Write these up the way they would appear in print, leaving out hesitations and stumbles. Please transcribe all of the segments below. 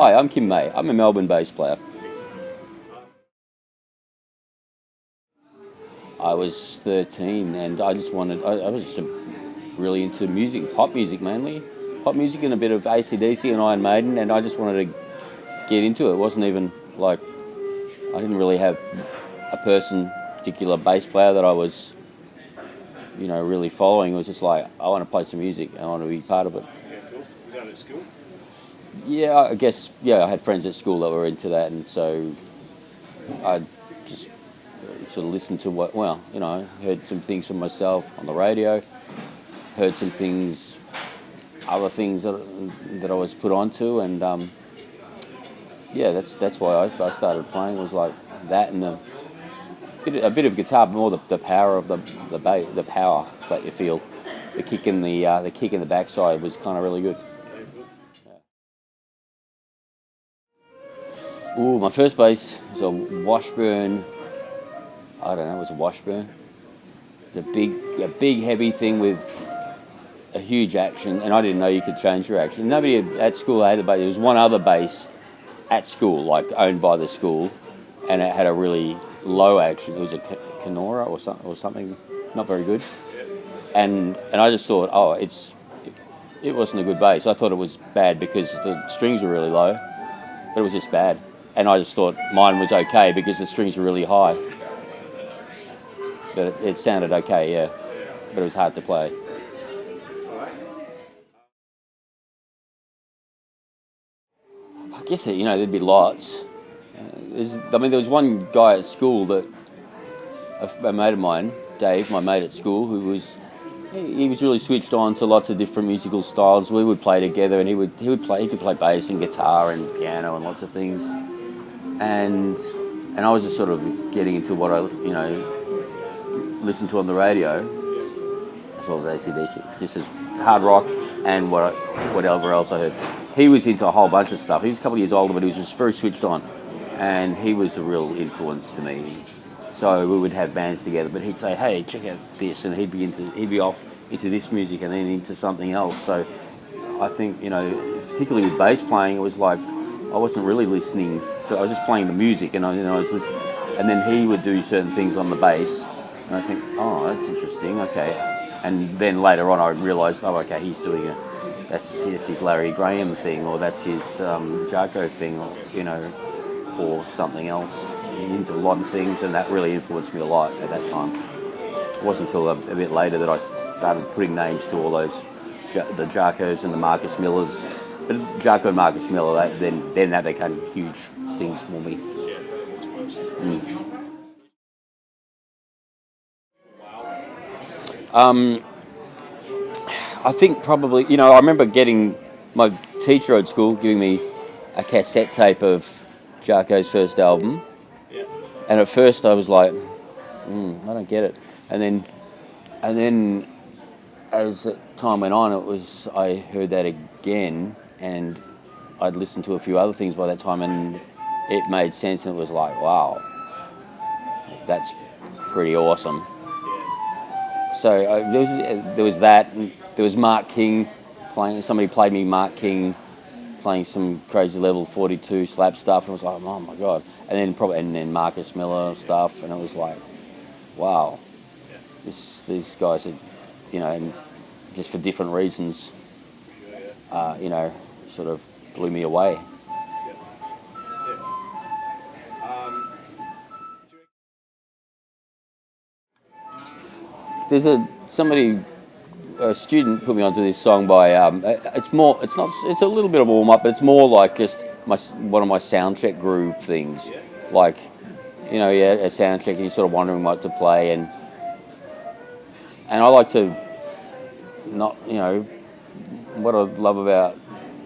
Hi, I'm Kim May. I'm a Melbourne bass player. I was 13 and I just wanted, I was just really into music, pop music mainly. Pop music and a bit of AC/DC and Iron Maiden, and I just wanted to get into it. It wasn't even like, I didn't really have a particular bass player that I was, really following. It was just like, I want to play some music and I want to be part of it. Yeah, cool. Was that at school? Yeah, I guess, I had friends at school that were into that, and so I just sort of listened to heard some things from myself on the radio, heard some things, other things that I was put onto, and that's why I started playing. It was like that and a bit of guitar, but more the power of the bass, the power that you feel, the kick in the backside was kind of really good. Ooh, my first bass was a Washburn. I don't know, it was a Washburn. It's a big heavy thing with a huge action, and I didn't know you could change your action. Nobody at school had a bass. There was one other bass at school, like owned by the school, and it had a really low action. It was a Kenora or something, not very good. And I just thought, it wasn't a good bass. I thought it was bad because the strings were really low, but it was just bad. And I just thought mine was okay because the strings were really high. But it sounded okay, yeah. But it was hard to play. I guess there'd be lots. There was one guy at school that a mate of mine, Dave, my mate at school, he was really switched on to lots of different musical styles. We would play together, and he could play bass and guitar and piano and lots of things. And I was just sort of getting into what I listened to on the radio, as well as AC/DC, just as hard rock and whatever else I heard. He was into a whole bunch of stuff. He was a couple of years older, but he was just very switched on, and he was a real influence to me. So we would have bands together, but he'd say, "Hey, check out this," and he'd be off into this music and then into something else. So I think, particularly with bass playing, it was like I wasn't really listening to. I was just playing the music, and I was listening. And then he would do certain things on the bass, and I think, "Oh, that's interesting. Okay." And then later on, I realised, "Oh, okay, he's doing it. That's his Larry Graham thing, or that's his Jarko thing, or something else." He's into a lot of things, and that really influenced me a lot at that time. It wasn't until a bit later that I started putting names to all those, the Jarkos and the Marcus Millers. But Jarko and Marcus Miller, then that became huge things for me. I think probably, I remember getting my teacher at school giving me a cassette tape of Jarko's first album. And at first I was like, I don't get it. And then as time went on, I heard that again, and I'd listened to a few other things by that time, and it made sense, and it was like, wow, that's pretty awesome. So there was that, and there was Mark King playing. Somebody played me Mark King playing some crazy level 42 slap stuff, and I was like, oh my god. And then Marcus Miller stuff, and it was like, wow, these guys are, and just for different reasons, sort of blew me away. There's a student put me onto this song by, it's a little bit of a warm up, but it's more like just one of my sound check groove things. Like, a sound check and you're sort of wondering what to play, and I like to not, what I love about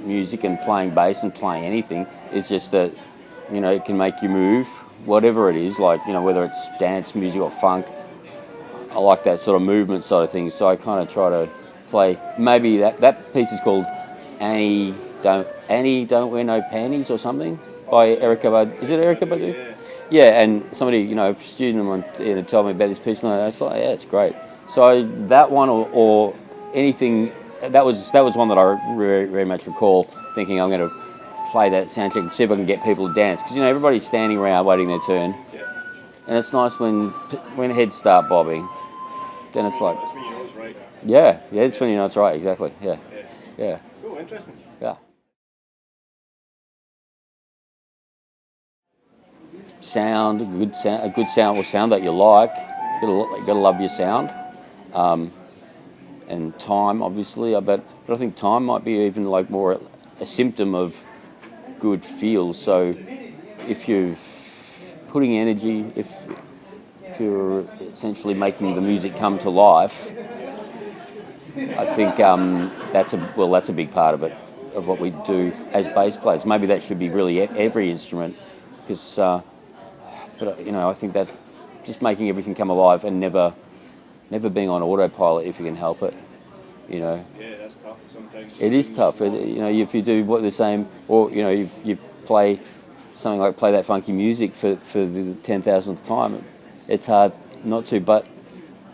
music and playing bass and playing anything is just that, it can make you move, whatever it is, like, whether it's dance music or funk. I like that sort of movement side of things, so I kind of try to play. Maybe that piece is called Annie Don't Wear No Panties or something by Erica Badu. Is it Erica Badu? Yeah, and somebody, a student told me about this piece, and I was like, yeah, it's great. So that one or anything, that was one that I very, very much recall thinking I'm going to play that sound check and see if I can get people to dance. Because, everybody's standing around waiting their turn. Yeah. And it's nice when heads start bobbing. Then it's like... That's when you know it's right. Yeah, it's when you know it's right, exactly. Yeah. Cool, interesting. Yeah. Sound, a good sound, or sound that you like. You got to love your sound. And time, obviously. But I think time might be even like more a symptom of good feel. So if you're putting energy, if you're essentially making the music come to life, I think that's a big part of it, of what we do as bass players. Maybe that should be really every instrument, because I think that just making everything come alive and never being on autopilot if you can help it. Yeah, that's tough sometimes. It is tough. If you do what the same, or you play something like play that funky music for the 10,000th time, it's hard not to. But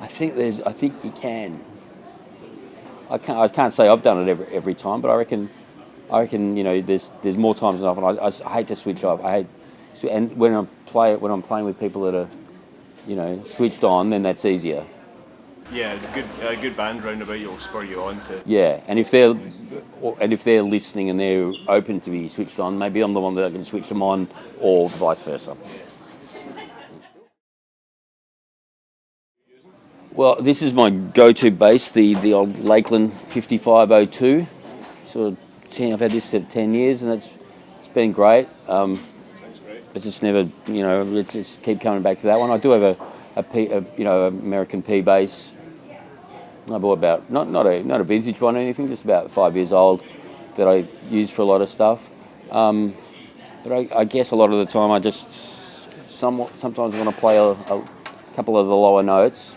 I think you can. I can't say I've done it every time, but I reckon there's more times than often. I hate to switch off. And when I'm playing with people that are switched on, then that's easier. Yeah, a good band round about you will spur you on to. Yeah, and if they're listening and they're open to be switched on, maybe I'm the one that can switch them on, or vice versa. Well, this is my go-to bass, the old Lakeland 5502. I've had this for 10 years, and it's been great. Sounds great. But just never, just keep coming back to that one. I do have a American P bass. I bought about not a vintage one or anything, just about 5 years old, that I use for a lot of stuff. But I guess a lot of the time I just sometimes want to play a couple of the lower notes.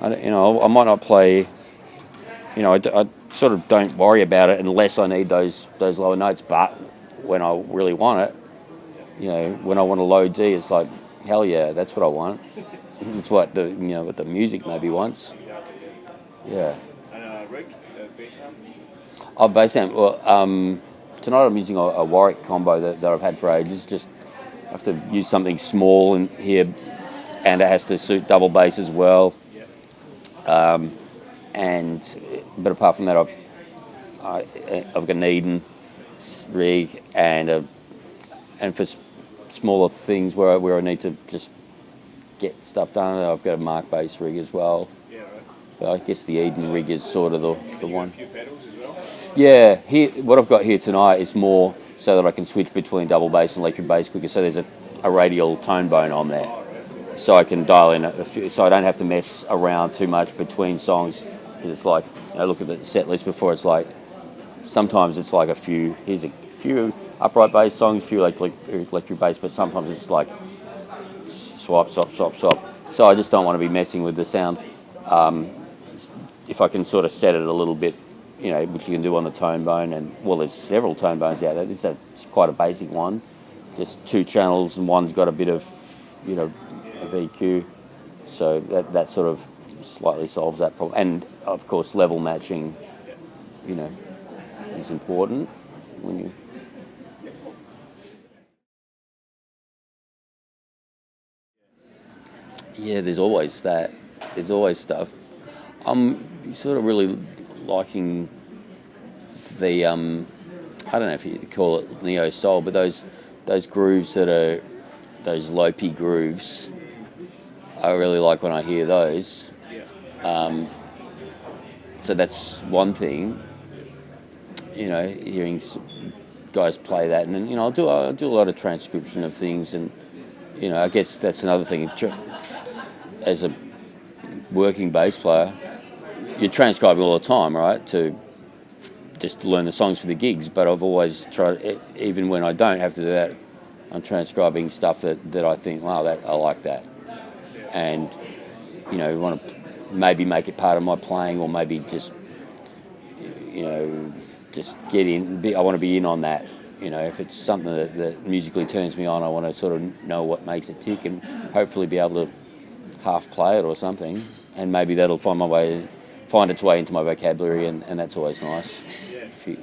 I might not play. I sort of don't worry about it unless I need those lower notes. But when I really want it, when I want a low D, it's like, hell yeah, that's what I want. It's what the music maybe wants. Yeah. And Rick, bass amp? Oh, bass amp. Well, tonight I'm using a Warwick combo that I've had for ages. Just have to use something small in here, and it has to suit double bass as well. Yeah. But apart from that, I've got an Eden rig, and for smaller things where I need to just get stuff done, I've got a Mark bass rig as well. Yeah, right. But I guess the Eden rig is sort of the one. A few pedals as well? Yeah, what I've got here tonight is more so that I can switch between double bass and electric bass quicker. So there's a radial tone bone on there, so I can dial in a few, so I don't have to mess around too much between songs. It's like, look at the set list before. It's like sometimes it's like here's a few upright bass songs, a few electric bass, but sometimes it's like swap. So I just don't want to be messing with the sound. If I can sort of set it a little bit, which you can do on the tone bone, and there's several tone bones out there. That's quite a basic one, just 2 channels, and one's got a bit of, a VQ, so that sort of slightly solves that problem. And of course, level matching, is important when you. Yeah, there's always that. There's always stuff. I'm sort of really liking the I don't know if you call it neo soul, but those grooves that are those low-p grooves, I really like when I hear those. So that's one thing. Hearing guys play that, and then I'll do a lot of transcription of things, and I guess that's another thing. As a working bass player, you're transcribing all the time, right? Just to learn the songs for the gigs. But I've always tried, even when I don't have to do that, I'm transcribing stuff that I think, wow, that I like that, and want to maybe make it part of my playing, or maybe just just get in. I want to be in on that. If it's something that musically turns me on, I want to sort of know what makes it tick, and hopefully be able to half play it or something, and maybe that'll find its way into my vocabulary, and that's always nice. Yeah.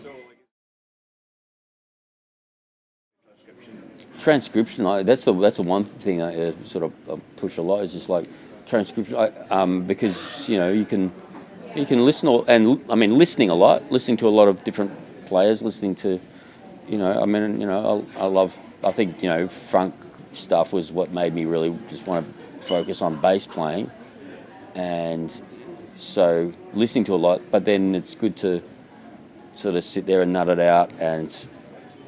transcription. That's the one thing I sort of push a lot, is just like transcription. Because you can listening a lot, listening to a lot of different players, listening to I think funk stuff was what made me really just want to focus on bass playing, and so listening to a lot. But then it's good to sort of sit there and nut it out and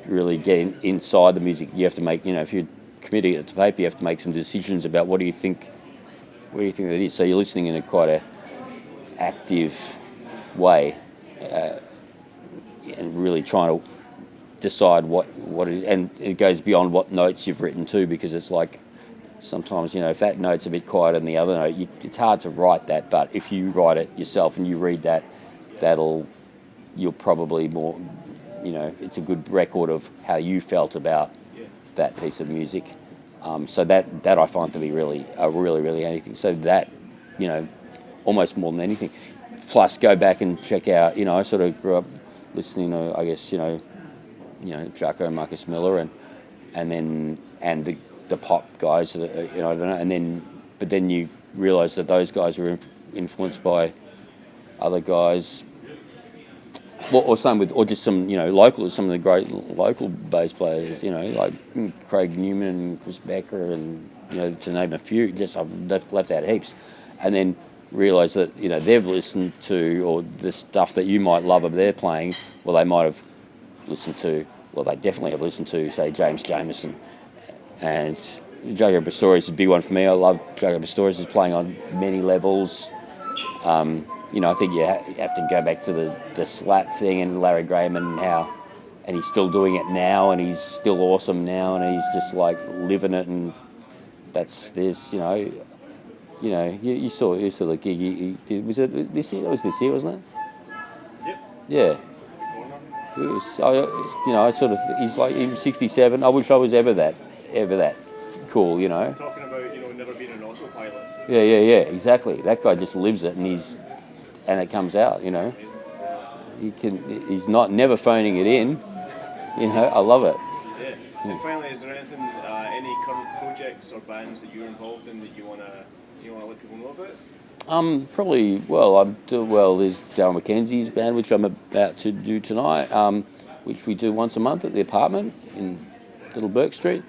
really get inside the music. You have to make, if you're committing it to paper, you have to make some decisions about what do you think that is. So you're listening in a quite a active way, and really trying to decide what it is. And it goes beyond what notes you've written too, because it's like sometimes, if that note's a bit quieter than the other note, it's hard to write that. But if you write it yourself and you read that, you'll probably more, it's a good record of how you felt about that piece of music. So that I find to be really anything. So that, almost more than anything. Plus, go back and check out. I sort of grew up listening to, I guess, Jacko, Marcus Miller, and the pop guys. I don't know. But then you realise that those guys were influenced by other guys. Or some local, some of the great local bass players, like Craig Newman and Chris Becker, and to name a few. Just I've left out heaps, and then realise that they've listened to, or the stuff that you might love of their playing. Well, they might have listened to. Well, they definitely have listened to, say, James Jamerson, and Jaco Pastorius is a big one for me. I love Jaco Pastorius. Is playing on many levels. I think you have to go back to the slap thing and Larry Graham and he's still doing it now, and he's still awesome now, and he's just like living it, and you saw the gig he did. Was it this year? It was this year, wasn't it? Yep. Yeah. He's 67. I wish I was ever that cool, Talking about never being an autopilot. Yeah, exactly. That guy just lives it, and it comes out, he's never phoning it in, I love it. Yeah. And finally, is there anything, any current projects or bands that you're involved in that you wanna let people know about? Probably, there's Darryl McKenzie's band, which I'm about to do tonight, which we do once a month at the apartment in Little Burke Street.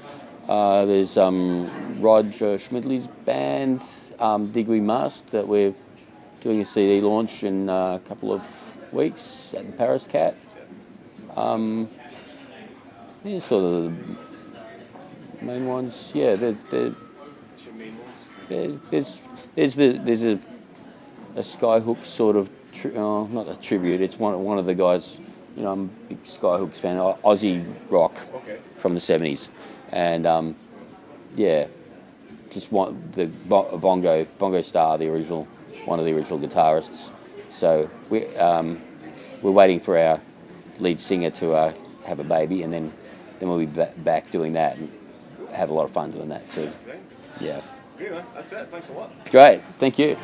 There's Roger Schmidley's band, Digby Must, that we're doing a CD launch in a couple of weeks at the Paris Cat. Sort of the main ones. Yeah, they're there's a Skyhooks sort of not a tribute. It's one of the guys. I'm a big Skyhooks fan. Aussie rock from the 70s, and just want the Bongo Star, one of the original guitarists. So we're waiting for our lead singer to have a baby, and then we'll be back doing that and have a lot of fun doing that too. Great. Yeah. Great, man. That's it. Thanks a lot. Great. Thank you.